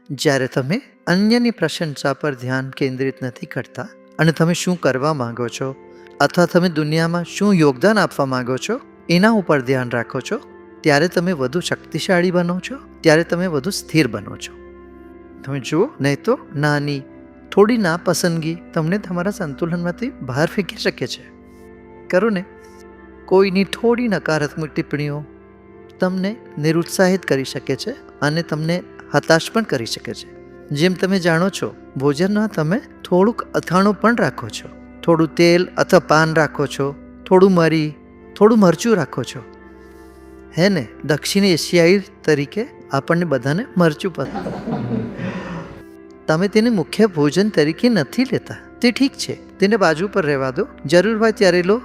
જ્યારે તમે અન્યની પ્રશંસા પર ધ્યાન કેન્દ્રિત નથી કરતા અને તમે શું કરવા માંગો છો અથવા તમે દુનિયામાં શું યોગદાન આપવા માંગો છો એના ઉપર ધ્યાન રાખો છો, ત્યારે તમે વધુ શક્તિશાળી બનો છો, ત્યારે તમે વધુ સ્થિર બનો છો. તમે જુઓ, નહીં તો નાની થોડી નાપસંદગી તમને તમારા સંતુલનમાંથી બહાર ફેંકી શકે છે. ખરું ને? કોઈની થોડી નકારાત્મક ટિપ્પણીઓ તમને નિરુત્સાહિત કરી શકે છે અને તમને હતાશ પણ કરી શકે છે. જેમ તમે જાણો છો, ભોજનમાં તમે થોડુંક અથાણું પણ રાખો છો, થોડું તેલ અથવા પાન રાખો છો, થોડું મરી, થોડું મરચું રાખો છો. હે ને? દક્ષિણ એશિયાઈ તરીકે આપણને બધાને મરચું પસંદ. તમે તેને મુખ્ય ભોજન તરીકે નથી લેતા, તે ઠીક છે, તેને બાજુ પર રહેવા દો. જરૂર હોય ત્યારે લો.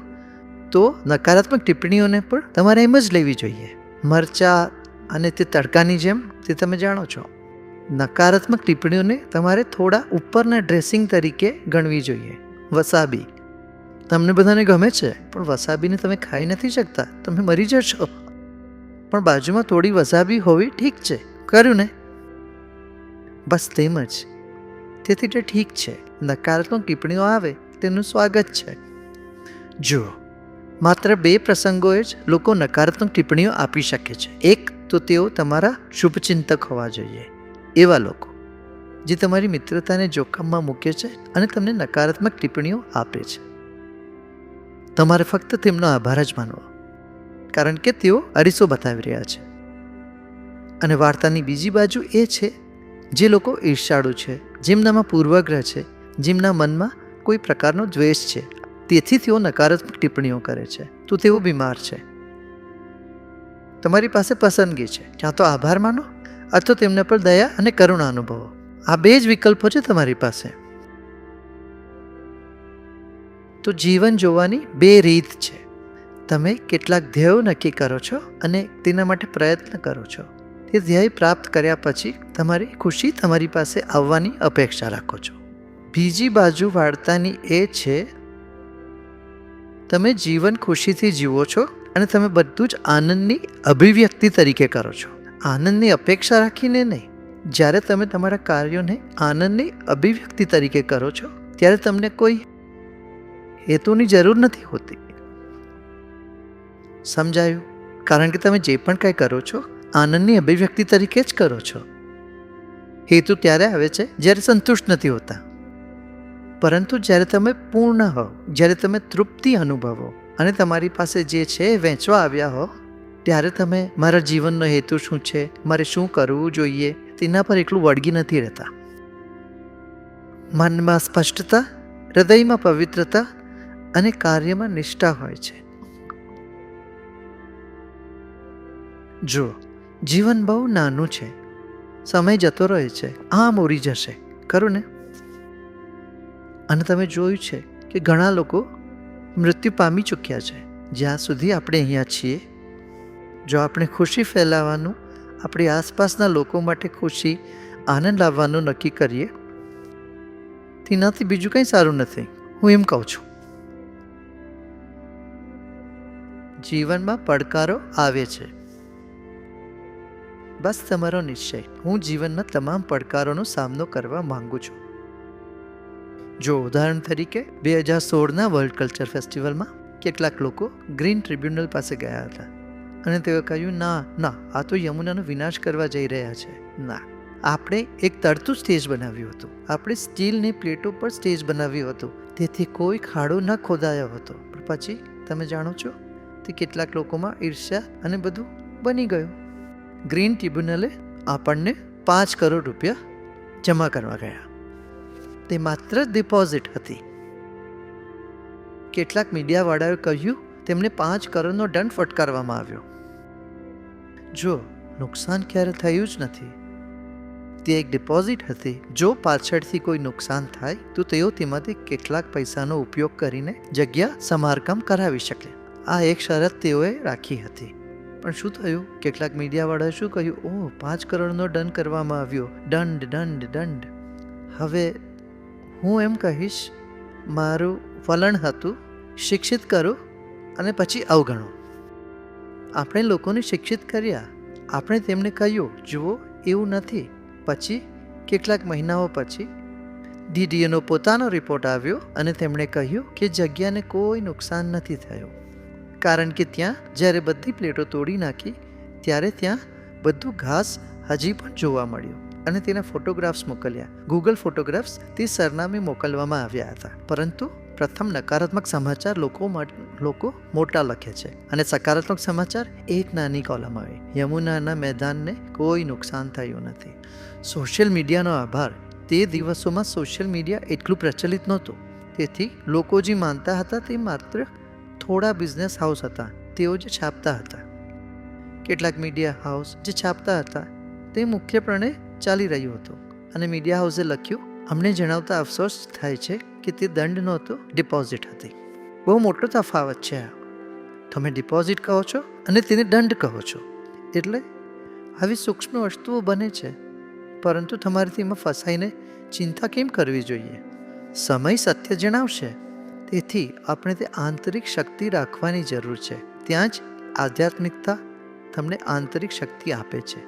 તો નકારાત્મક ટિપ્પણીઓને પણ તમારે એમ જ લેવી જોઈએ. મરચાં અને તે તડકાની જેમ, તે તમે જાણો છો. નકારાત્મક ટિપ્પણીઓને તમારે થોડા ઉપરના ડ્રેસિંગ તરીકે ગણવી જોઈએ. વસાબી તમને બધાને ગમે છે, પણ વસાબીને તમે ખાઈ નથી શકતા, તમે મરી જશો. પણ બાજુમાં થોડી વસાબી હોવી ઠીક છે. કર્યું ને? બસ તેમ જ. તેથી તે ઠીક છે, નકારાત્મક ટિપ્પણીઓ આવે તેનું સ્વાગત છે. જુઓ, માત્ર 2 પ્રસંગોએ જ લોકો નકારાત્મક ટિપ્પણીઓ આપી શકે છે. એક તો તેઓ તમારા શુભચિંતક હોવા જોઈએ. એવા લોકો જે તમારી મિત્રતાને જોખમમાં મૂકે છે અને તમને નકારાત્મક ટિપ્પણીઓ આપે છે. તમારે ફક્ત તેમનો આભાર જ માનવો, કારણ કે તેઓ અરીસો બતાવી રહ્યા છે. અને વાર્તાની બીજી બાજુ એ છે જે લોકો ઈર્ષાળુ છે, જેમનામાં પૂર્વગ્રહ છે, જેમના મનમાં કોઈ પ્રકારનો દ્વેષ છે, તેથી તેઓ નકારાત્મક ટિપ્પણીઓ કરે છે. તો તેઓ બીમાર છે. તમારી પાસે પસંદગી છે, ક્યાં તો આભાર માનો અથવા તેમના પર દયા અને કરુણા અનુભવો. આ 2 જ વિકલ્પો છે તમારી પાસે. તો જીવન જોવાની 2 રીત છે. તમે કેટલાક ધ્યેયો નક્કી કરો છો અને તેના માટે પ્રયત્ન કરો છો. તે ધ્યેય પ્રાપ્ત કર્યા પછી તમારી ખુશી તમારી પાસે આવવાની અપેક્ષા રાખો છો. બીજી બાજુ વાર્તાની એ છે, તમે જીવન ખુશીથી જીવો છો અને તમે બધું જ આનંદની અભિવ્યક્તિ તરીકે કરો છો. આનંદની અપેક્ષા રાખીને નહીં. જ્યારે તમે તમારા કાર્યોને આનંદની અભિવ્યક્તિ તરીકે કરો છો, ત્યારે તમને કોઈ હેતુની જરૂર નથી હોતી. સમજાયું? કારણ કે તમે જે પણ કંઈ કરો છો, આનંદની અભિવ્યક્તિ તરીકે જ કરો છો. હેતુ ત્યારે આવે છે જ્યારે સંતુષ્ટ નથી હોતા. પરંતુ જ્યારે તમે પૂર્ણ હો, જ્યારે તમે તૃપ્તિ અનુભવો અને તમારી પાસે જે છે એ વહેંચવા આવ્યા હો, ત્યારે તમે મારા જીવનનો હેતુ શું છે, મારે શું કરવું જોઈએ, તેના પર એકલું વળગી નથી રહેતા. મનમાં સ્પષ્ટતા, હૃદયમાં પવિત્રતા અને કાર્યમાં નિષ્ઠા હોય છે. જો જીવન બહુ નાનું છે, સમય જતો રહે છે, આમ ઉડી જશે. ખરું ને? અને તમે જોયું છે કે ઘણા લોકો મૃત્યુ પામી ચૂક્યા છે. જ્યાં સુધી આપણે અહીંયા છીએ, જો આપણે ખુશી ફેલાવવાનું, આપણી આસપાસના લોકો માટે ખુશી, આનંદ લાવવાનું નક્કી કરીએ, તેનાથી બીજું કંઈ સારું નથી. હું એમ કહું છું. જીવનમાં પડકારો આવે છે. બસ તમારો નિશ્ચય, હું જીવનમાં તમામ પડકારોનો સામનો કરવા માંગુ છું. જો ઉદાહરણ તરીકે 2016ના વર્લ્ડ કલ્ચર ફેસ્ટિવલમાં કેટલાક લોકો ગ્રીન ટ્રિબ્યુનલ પાસે ગયા હતા અને તેઓ કહ્યું, ના, આ તો યમુનાનો વિનાશ કરવા જઈ રહ્યા છે. ના, આપણે એક તરતું સ્ટેજ બનાવ્યું હતું. આપણે સ્ટીલની પ્લેટો પર સ્ટેજ બનાવ્યું હતું, તેથી કોઈ ખાડો ન ખોદાયો હતો. પણ પછી તમે જાણો છો, તે કેટલાક લોકોમાં ઈર્ષ્યા અને બધું બની ગયું. ગ્રીન ટ્રિબ્યુનલે આપણને 5 કરોડ રૂપિયા જમા કરવા ગયા. તે માત્ર ડિપોઝિટ હતી. કેટલાક મીડિયાવાળાએ કહ્યું તેમને 5 કરોડનો દંડ ફટકારવામાં આવ્યો. જો નુકસાન ક્યારે થયું જ નથી, તે એક ડિપોઝિટ હતી. જો પાછળથી કોઈ નુકસાન થાય તો તેઓ તેમાંથી કેટલાક પૈસાનો ઉપયોગ કરીને જગ્યા સમારકામ કરાવી શકે. આ એક શરત તેઓએ રાખી હતી. પણ શું થયું? કેટલાક મીડિયાવાળાએ શું કહ્યું? 5 કરોડનો દંડ કરવામાં આવ્યો. દંડ. હવે હું એમ કહીશ, મારું વલણ હતું, શિક્ષિત કરો અને પછી અવગણો. આપણે લોકોને શિક્ષિત કર્યા, આપણે તેમને કહ્યું, જુઓ એવું નથી, પછી કેટલાક મહિનાઓ પછી DDAનો પોતાનો રિપોર્ટ આવ્યો અને તેમણે કહ્યું કે જગ્યાને કોઈ નુકસાન નથી થયું, કારણ કે ત્યાં જ્યારે બધી પ્લેટો તોડી નાખી ત્યારે ત્યાં બધું ઘાસ હજી પણ જોવા મળ્યું અને તેના ફોટોગ્રાફ્સ મોકલ્યા. ગૂગલ ફોટોગ્રાફ્સ તે સરનામે મોકલવામાં આવ્યા હતા, પરંતુ પ્રથમ નકારાત્મક સમાચાર લોકો મોટા લખે છે અને સકારાત્મક સમાચાર એક નાની કોલમ આવે. યમુનાના મેદાનને કોઈ નુકસાન થયું નથી. સોશિયલ મીડિયાનો આભાર. તે દિવસોમાં સોશિયલ મીડિયા એટલું પ્રચલિત નહોતું, તેથી લોકો જે માનતા હતા તે માત્ર થોડા બિઝનેસ હાઉસ હતા તેઓ જે છાપતા હતા. કેટલાક મીડિયા હાઉસ જે છાપતા હતા તે મુખ્યપણે ચાલી રહ્યું હતું અને મીડિયા હાઉસે લખ્યું, અમને જણાવતા અફસોસ થાય છે કે તે દંડ નહોતો, ડિપોઝિટ હતી. બહુ મોટો તફાવત છે આ. તમે ડિપોઝિટ કહો છો અને તેને દંડ કહો છો. એટલે આવી સૂક્ષ્મ વસ્તુઓ બને છે, પરંતુ તમારે તેમાં ફસાઈને ચિંતા કેમ કરવી જોઈએ? સમય સત્ય જણાવશે. તેથી આપણે તે આંતરિક શક્તિ રાખવાની જરૂર છે. ત્યાં જ આધ્યાત્મિકતા તમને આંતરિક શક્તિ આપે છે,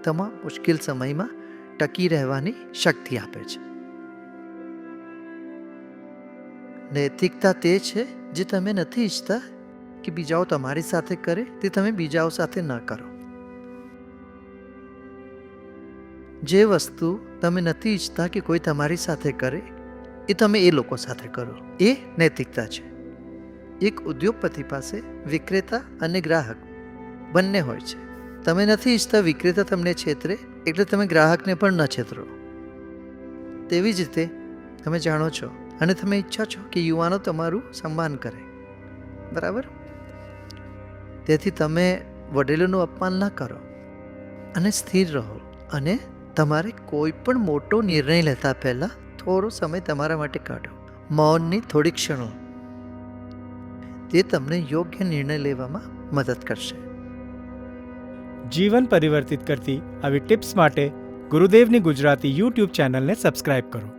તમામ મુશ્કેલ સમયમાં ટકી રહેવાની શક્તિ આપે છે. નૈતિકતા તે છે જે તમે નથી ઈચ્છતા કે બીજાઓ તમારી સાથે કરે તે તમે બીજાઓ સાથે ન કરો. જે વસ્તુ તમે નથી ઈચ્છતા કે કોઈ તમારી સાથે કરે એ તમે એ લોકો સાથે કરો. એ નૈતિકતા છે. એક ઉદ્યોગપતિ પાસે વિક્રેતા અને ગ્રાહક બંને હોય છે. તમે નથી ઈચ્છતા વિક્રેતા તમને છેતરે, એટલે તમે ગ્રાહકને પણ ન છેતરો. તેવી જ રીતે તમે જાણો છો અને તમે ઈચ્છો છો કે યુવાનો તમારું સન્માન કરે, બરાબર? તેથી તમે વડીલોનું અપમાન ન કરો અને સ્થિર રહો. અને તમારે કોઈ પણ મોટો નિર્ણય લેતા પહેલાં થોડો સમય તમારા માટે કાઢો. મૌનની થોડી ક્ષણો, તે તમને યોગ્ય નિર્ણય લેવામાં મદદ કરશે. જીવન પરિવર્તિત કરતી આવી ટિપ્સ માટે ગુરુદેવની ગુજરાતી YouTube ચેનલને સબસ્ક્રાઇબ કરો.